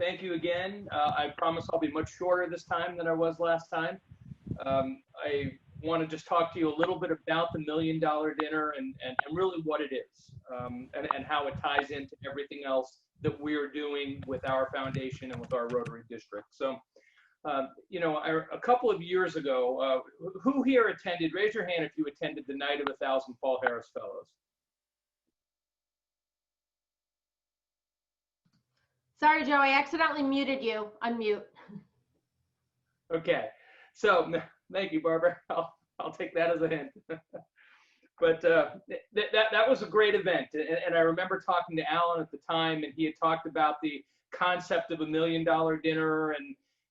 Thank you again. I promise I'll be much shorter this time than I was last time. I want to just talk to you a little bit about the $1 Million Dinner and really what it is, and how it ties into everything else that we're doing with our foundation and with our Rotary district. So, a couple of years ago, who here attended, raise your hand if you attended the Night of 1,000 Paul Harris Fellows. Sorry, Joe, I accidentally muted you. Unmute. Okay, so thank you, Barbara. I'll take that as a hint. But that was a great event, and I remember talking to Alan at the time, and he had talked about the concept of $1 Million Dinner,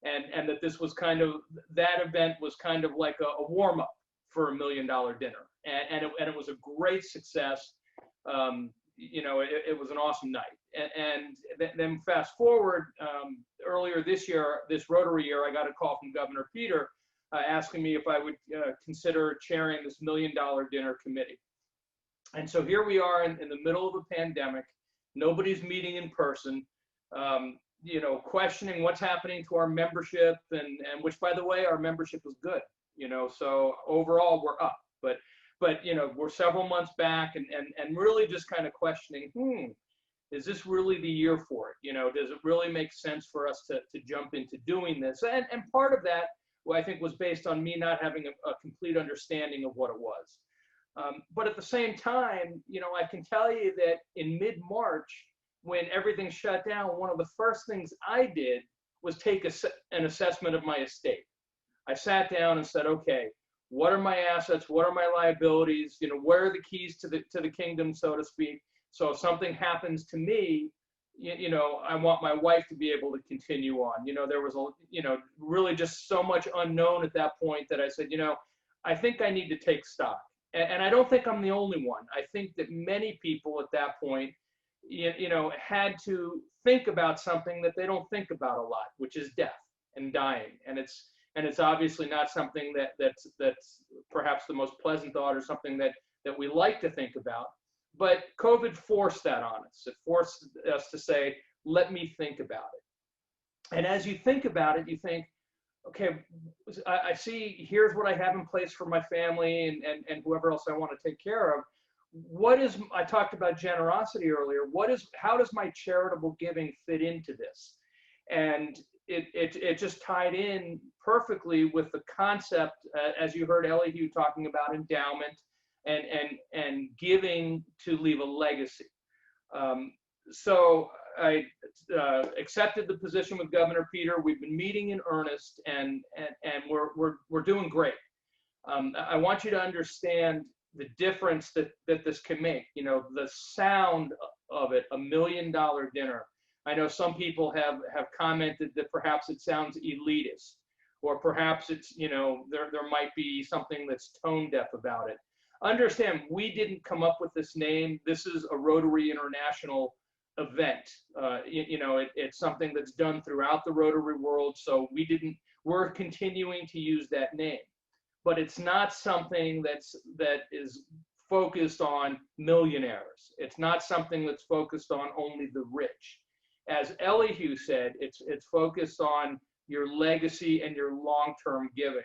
and that this was kind of, that event was kind of like a warm up for $1 Million Dinner, and it was a great success. It was an awesome night. And then fast forward, earlier this year, this Rotary year, I got a call from Governor Peter asking me if I would consider chairing this $1 Million Dinner committee. And so here we are in the middle of a pandemic. Nobody's meeting in person, questioning what's happening to our membership, and which, by the way, our membership is good, so overall we're up. But we're several months back and really just kind of questioning, is this really the year for it? Does it really make sense for us to jump into doing this? And part of that, I think, was based on me not having a complete understanding of what it was. But at the same time, I can tell you that in mid-March, when everything shut down, one of the first things I did was take an assessment of my estate. I sat down and said, okay, what are my assets? What are my liabilities? Where are the keys to the kingdom, so to speak? So if something happens to me, I want my wife to be able to continue on. There was really just so much unknown at that point that I said, I think I need to take stock. And I don't think I'm the only one. I think that many people at that point, had to think about something that they don't think about a lot, which is death and dying. And it's obviously not something that's perhaps the most pleasant thought, or something that we like to think about. But COVID forced that on us. It forced us to say, let me think about it. And as you think about it, you think, okay, I see, here's what I have in place for my family and whoever else I want to take care of. I talked about generosity earlier. How does my charitable giving fit into this? And it just tied in perfectly with the concept, as you heard Elihu talking about, endowment and giving to leave a legacy. So I accepted the position with Governor Peter. We've been meeting in earnest, and we're doing great. I want you to understand the difference that this can make. The sound of it, $1 Million Dinner. I know some people have commented that perhaps it sounds elitist, or perhaps it's, there might be something that's tone deaf about it. Understand, we didn't come up with this name. This is a Rotary International event. It's something that's done throughout the Rotary world, so we're continuing to use that name. But it's not something that is focused on millionaires. It's not something that's focused on only the rich. As Elihu said, it's focused on your legacy and your long-term giving.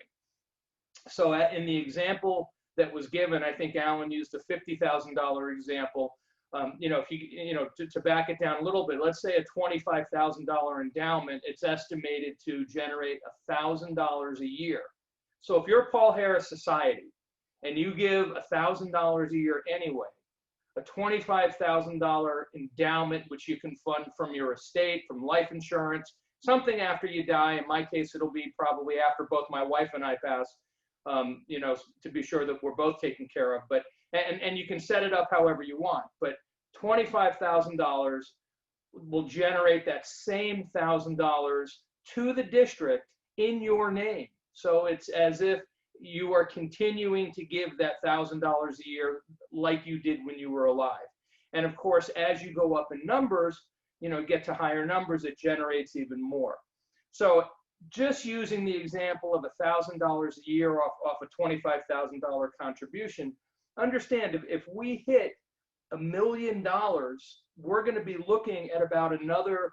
So in the example that was given, I think Alan used a $50,000 example. If you, to back it down a little bit, let's say a $25,000 endowment, it's estimated to generate $1,000 a year. So if you're Paul Harris Society and you give $1,000 a year anyway, a $25,000 endowment, which you can fund from your estate, from life insurance, something after you die. In my case, it'll be probably after both my wife and I pass, to be sure that we're both taken care of. But and you can set it up however you want. But $25,000 will generate that same $1,000 to the district in your name. So it's as if you are continuing to give that $1,000 a year like you did when you were alive. And of course, as you go up in numbers, get to higher numbers, it generates even more. So just using the example of $1,000 a year off a $25,000 contribution, understand if we hit $1 million, we're going to be looking at about another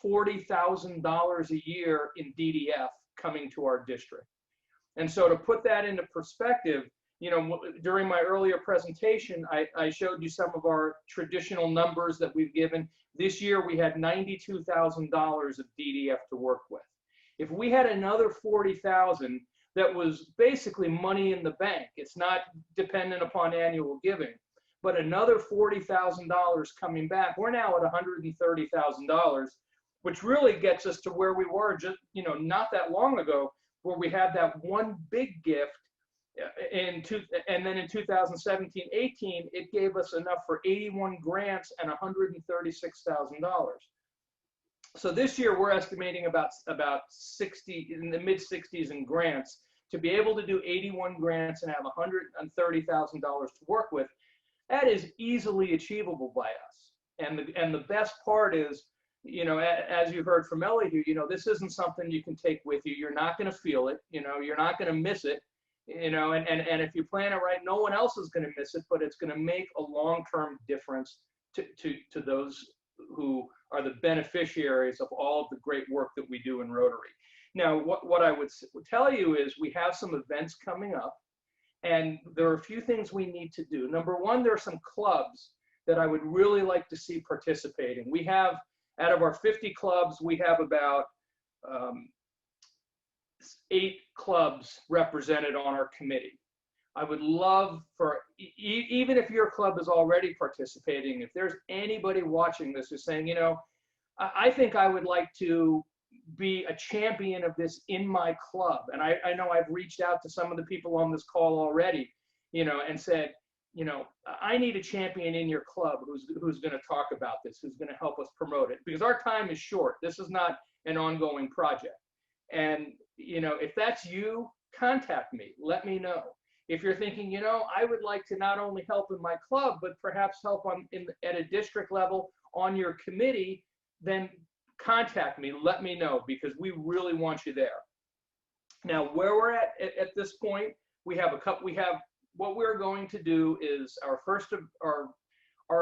$40,000 a year in DDF coming to our district. And so to put that into perspective, you know, during my earlier presentation, I showed you some of our traditional numbers that we've given. This year, we had $92,000 of DDF to work with. If we had another 40,000, that was basically money in the bank. It's not dependent upon annual giving, but another $40,000 coming back. We're now at $130,000, which really gets us to where we were just, you know, not that long ago, where we had that one big gift. And then in 2017-18, it gave us enough for 81 grants and $136,000. So this year we're estimating about 60, in the mid 60s in grants, to be able to do 81 grants and have $130,000 to work with. That is easily achievable by us. And the best part is, you know, as you heard from Elihu, you know, this isn't something you can take with you. You're not going to feel it. You know, you're not going to miss it. You know, and if you plan it right, no one else is going to miss it, but it's going to make a long-term difference to those who are the beneficiaries of all of the great work that we do in Rotary. Now, what I would tell you is we have some events coming up, and there are a few things we need to do. Number one, there are some clubs that I would really like to see participating. We have, out of our 50 clubs, we have about 8 clubs represented on our committee. I would love for, even if your club is already participating, if there's anybody watching this who's saying, you know, I think I would like to be a champion of this in my club. And I know I've reached out to some of the people on this call already, you know, and said, you know, I need a champion in your club who's going to talk about this, who's going to help us promote it, because our time is short. This is not an ongoing project. And, you know, if that's you, contact me, let me know. If you're thinking, you know, I would like to not only help in my club, but perhaps help at a district level on your committee, then contact me, let me know, because we really want you there. Now, where we're at this point, what we're going to do is our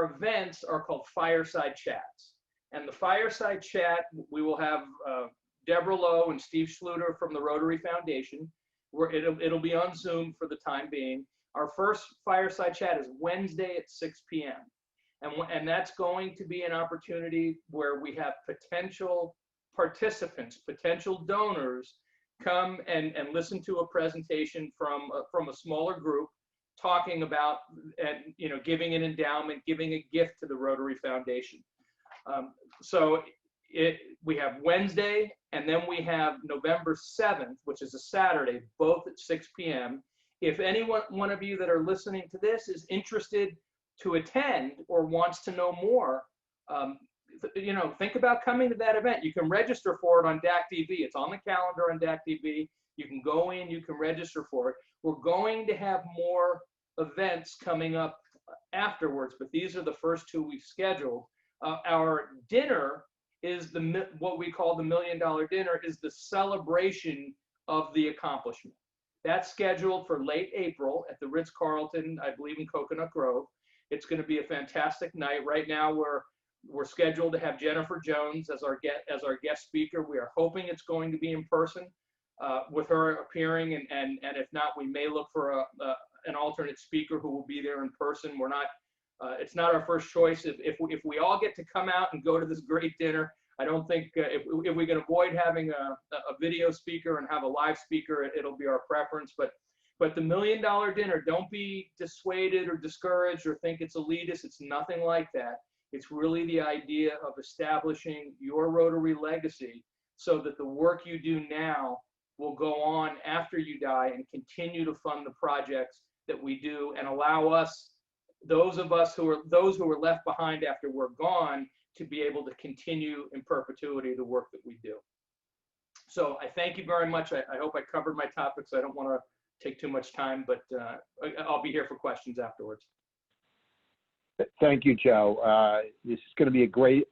events are called fireside chats. And the fireside chat, we will have Deborah Lowe and Steve Schluter from the Rotary Foundation. It'll be on Zoom for the time being. Our first fireside chat is Wednesday at 6 p.m. And that's going to be an opportunity where we have potential participants, potential donors come and listen to a presentation from a smaller group talking about, and, you know, giving an endowment, giving a gift to the Rotary Foundation. So we have Wednesday, and then we have November 7th, which is a Saturday, both at 6 p.m. If one of you that are listening to this is interested to attend or wants to know more, you know, think about coming to that event. You can register for it on DAC TV. It's on the calendar on DAC TV. You can go in, you can register for it. We're going to have more events coming up afterwards, but these are the first 2 we've scheduled. Our dinner is what we call the $1 Million Dinner, is the celebration of the accomplishment. That's scheduled for late April at the Ritz-Carlton, I believe in Coconut Grove. It's going to be a fantastic night. Right now, we're scheduled to have Jennifer Jones as our guest speaker. We are hoping it's going to be in person with her appearing, and if not, we may look for an alternate speaker who will be there in person. We're not. It's not our first choice. If we all get to come out and go to this great dinner, I don't think if we can avoid having a video speaker and have a live speaker, it'll be our preference. But the $1 Million Dinner, don't be dissuaded or discouraged or think it's elitist. It's nothing like that. It's really the idea of establishing your Rotary legacy so that the work you do now will go on after you die and continue to fund the projects that we do, and allow us, those who are left behind after we're gone, to be able to continue in perpetuity the work that we do. So I thank you very much. I hope I covered my topics. I don't want to take too much time, but I'll be here for questions afterwards. Thank you, Joe. This is going to be a great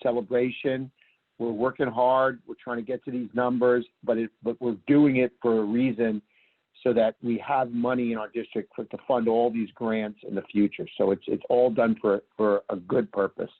celebration. We're working hard. We're trying to get to these numbers, but we're doing it for a reason, so that we have money in our district to fund all these grants in the future. So it's all done for a good purpose.